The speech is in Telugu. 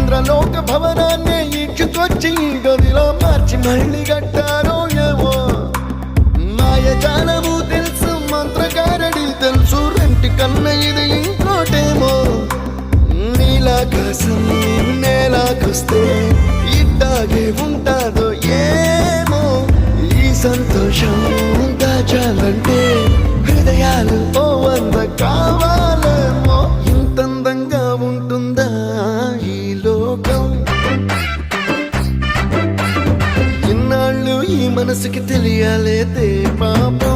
ఇంద్రలోక భవనాన్ని ఈడ్చుకొచ్చి గదిలో మార్చి మళ్ళీ కట్టారో ఏమో మాయజాలము తెలుసు మంత్రగారడి తెలుసు రెంటి కన్న ఇది ఇంకోటేమో నీలాకాశం నేలాకొస్తే ఇట్టాగే ఉంటాదో ఏమో ఈ సంతోషం దాచాలంటే హృదయాలు ఓ వంద కావాలేమో ఇంతందంగా ఉంటుందా ఈ లోకం ఇన్నాళ్ళు ఈ మనసుకి తెలియాలేదే పాపం